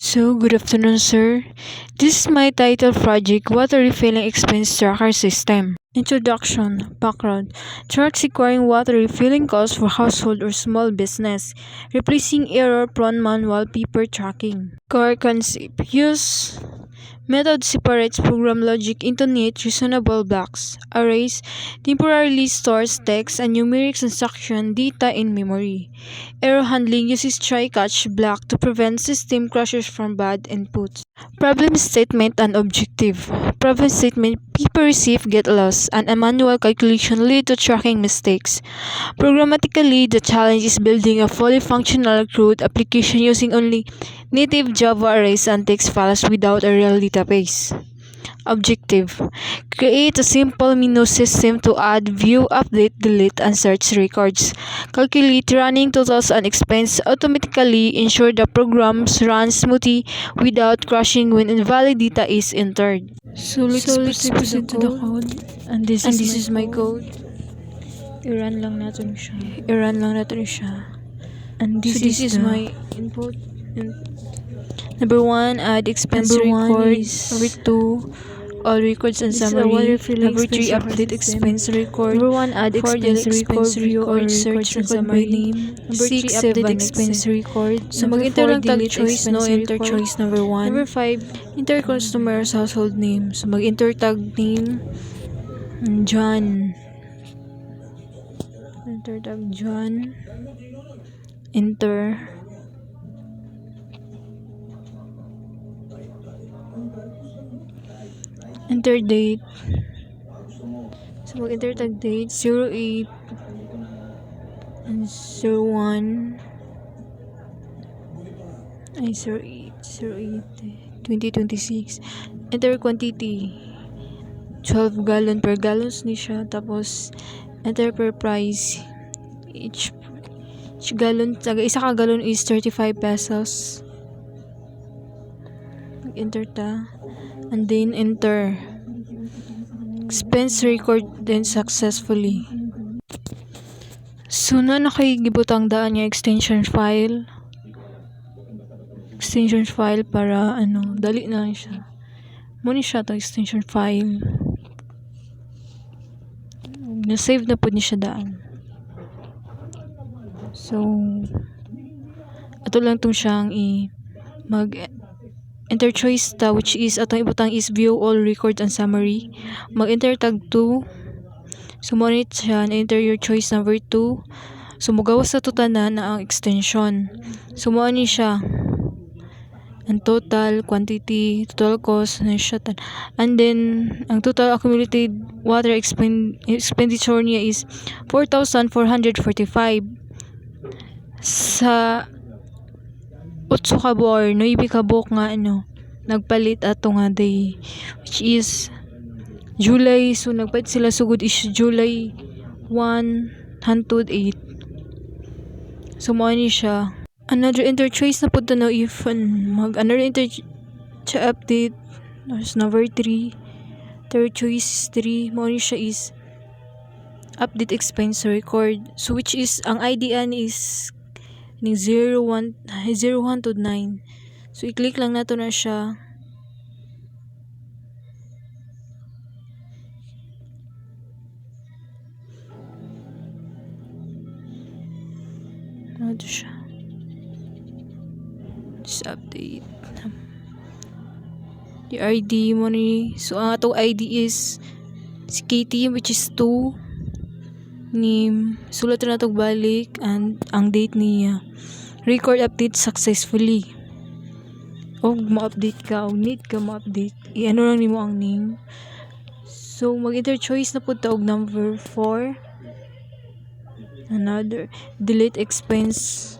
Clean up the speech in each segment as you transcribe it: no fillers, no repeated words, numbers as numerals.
So, good afternoon, sir. This is my title project, Water Refilling Expense Tracker System. Introduction, background. Tracks requiring water refilling costs for household or small business, replacing error-prone manual paper tracking. Core concept. Use method separates program logic into neat, reasonable blocks. Arrays temporarily stores text and numeric instruction data in memory. Error handling uses try-catch block to prevent system crashes from bad inputs. Problem statement and objective. Problem statement: people receive get lost, and a manual calculation lead to tracking mistakes. Programmatically, the challenge is building a fully functional CRUD application using only native Java arrays and text files without a real database. Objective: create a simple menu system to add, view, update, delete, and search records. Calculate running totals and expense automatically. Ensure the programs run smoothly without crashing when invalid data is entered. So let's proceed to the code. And this is my code. I-run lang natin siya. And this is my input. Number 1, add expense records. Number 2, all records and summary. Number 3, update expense record. Number 1, add For expense expense record, search and record by summary. name. Number 3, update expense record. So mag-enter lang tag choice, no? Enter choice number 1. Number 5, enter customer's household name. So mag-enter tag name, John. Enter tag John. Enter. Enter date. So mag-enter tag date 08 and 01. 2026. Enter quantity 12 gallon per gallons ni siya. Tapos enter per price. Each gallon, isa ka gallon is 35 pesos. Enter ta. And then enter. Expense record then successfully. So na nakigibutang daan nga extension file para dali na lang siya. Muna siya to extension file. Na-save na po niya siya daan. So ato lang tong siyang enter choice ta, which is atong ibutang is view all records and summary. Mag-enter tag 2. So mo siya na enter your choice number 2. So mugawas sa tutanan na ang extension. So mo ni siya ang total quantity, total cost na siya. And then ang total accumulated water expenditure niya is 4,445 sa 8 ka or 9 ka buok nga nagpalit ato nga day, which is July. So nagpalit sila sugod is July 1 hangtod 8. So mo ni siya another enter choice na pud na if another enter update. There's number 3, third choice is 3. Mo ni siya is update expense record. So which is ang IDN is 01 to 9. So i-click lang nato na siya. Ito siya. Just update. The ID mo ni. So ang atong ID is si Katie, which is 2. Name. Sulat na itong balik and ang date niya. Record update successfully. O ma-update ka o need ka ma-update, i-ano lang nimo ang name. So mag-enter choice na po ta og number 4. Another delete expense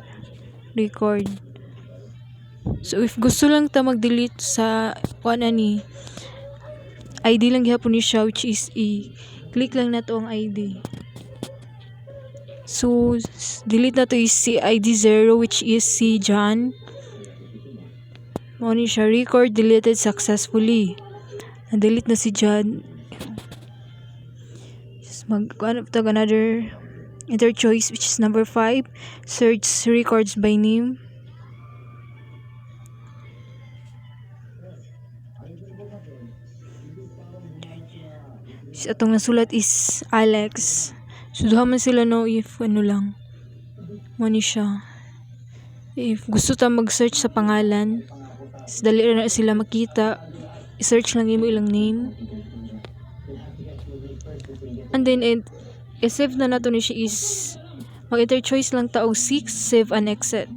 record. So if gusto lang ta mag-delete sa ni ID lang gihapon ni siya, which is i-click lang nato ang ID. So delete na to is si ID 0, which is si John. Mo ni siya record deleted successfully. Na-delete na si John. Just another enter choice, which is number 5. Search records by name. Atong nasulat is Alex. So duha man sila no if ano lang. Mo ni siya. If gusto ta mag-search sa pangalan, dali na sila makita. I-search lang imo ilang name. And then i-save na nato ni siya is mag-enter choice lang ta og 6, save and exit.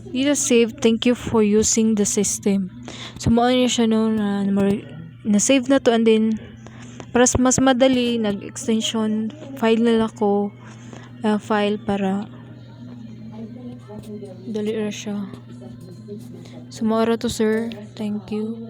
Dito save, thank you for using the system. So mao ni siya no na save na to, and then para mas madali nag-extension file na ako file para dali ra siya. So mao ra to sir. Thank you.